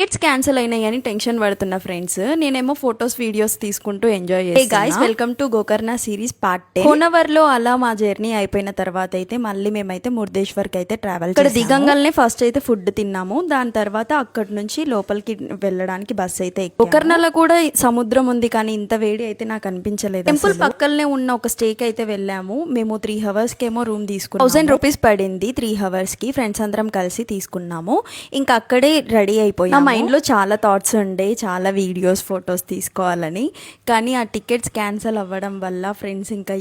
Tickets cancel అయినాయని tension పడుతున్న friends, నేనేమో photos videos తీసుకుంటూ ఎంజాయ్ చేస్తాను. Hey guys, welcome to Gokarna series part 10. హోనవర్లో అలా మా జర్నీ అయిపోయిన తర్వాత అయితే మళ్ళీ మేమైతే మురుదేశ్వర్కి అయితే ట్రావెల్ ఇక్కడ దిగంగానే ఫస్ట్ అయితే ఫుడ్ తిన్నాము. దాని తర్వాత అక్కడి నుంచి లోపలికి వెళ్ళడానికి బస్ అయితే గోకర్ణలో కూడా సముద్రం ఉంది, కానీ ఇంత వేడి అయితే నాకు అనిపించలేదు. టెంపుల్ పక్కనే ఉన్న ఒక స్టేకి అయితే వెళ్ళాము. మేము 3 hours కేమో రూమ్ తీసుకున్నాము. 1000 rupees పడింది 3 hours కి. ఫ్రెండ్స్ అందరం కలిసి తీసుకున్నాము. ఇంకా అక్కడే రెడీ అయిపోయాము. మైండ్లో చాలా థాట్స్ ఉండే, చాలా వీడియోస్ ఫొటోస్ తీసుకోవాలని. కానీ ఆ టికెట్స్ క్యాన్సిల్ అవ్వడం వల్ల ఫ్రెండ్స్ ఇంకా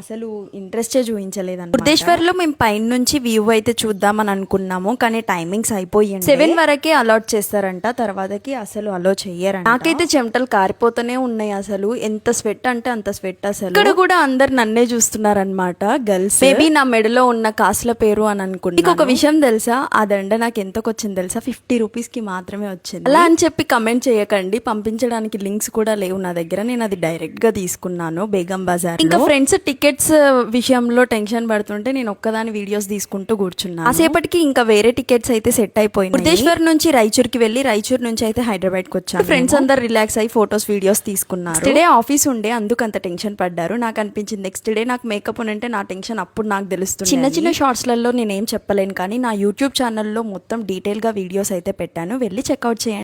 అసలు ఇంట్రెస్టే చూపించలేదు. మురుదేశ్వర్లో మేము పైన నుంచి వ్యూ అయితే చూద్దామని అనుకున్నాము, కానీ టైమింగ్స్ అయిపోయింది. 7 వరకే అలాట్ చేస్తారంట, తర్వాతకి అసలు అలో చెయ్యరంట. నాకైతే చెమటలు కారిపోతూనే ఉన్నాయి. అసలు ఎంత స్వెట్ అంటే అంత స్వెట్. అసలు ఇక్కడ కూడా అందరు నన్నే చూస్తున్నారనమాట, గర్ల్స్. మేబీ నా మెడలో ఉన్న కాసుల పేరు అని అనుకుంటా. మీకు ఒక విషయం తెలుసా, ఆ దండ నాకు ఎంతకు వచ్చింది తెలుసా? 50 rupees కి మాత్రమే వచ్చింది. అలా అని చెప్పి కమెంట్ చేయకండి, పంపించడానికి లింక్స్ కూడా లేవు నా దగ్గర. నేను అది డైరెక్ట్ గా తీసుకున్నాను బేగం బజార్. ఇంకా ఫ్రెండ్స్ టికెట్స్ విషయంలో టెన్షన్ పడుతుంటే నేను ఒక్కదాని వీడియోస్ తీసుకుంటూ కూర్చున్నాను. కాసేపటికి ఇంకా వేరే టికెట్స్ అయితే సెట్ అయిపోయింది. మురుదేశ్వర్ నుంచి రాయచూర్కి వెళ్ళి రాయచూర్ నుంచి అయితే హైదరాబాద్ కి వచ్చాను. ఫ్రెండ్స్ అందరు రిలాక్స్ అయ్యి ఫొటోస్ వీడియోస్ తీసుకున్నారు. నెక్స్ట్ డే ఆఫీస్ ఉండే, అందుకు అంత టెన్షన్ పడ్డారు. నాకు అనిపించింది నెక్స్ట్ డే నాకు మేకప్ ఉంటే నా టెన్షన్ అప్పుడు నాకు తెలుస్తుంది. చిన్న చిన్న షార్ట్స్లలో నేనేం చెప్పలేను, కానీ నా యూట్యూబ్ ఛానల్లో మొత్తం డీటెయిల్ గా వీడియోస్ అయితే పెట్టాను, వెళ్ళి చెక్అవుట్ చేయండి.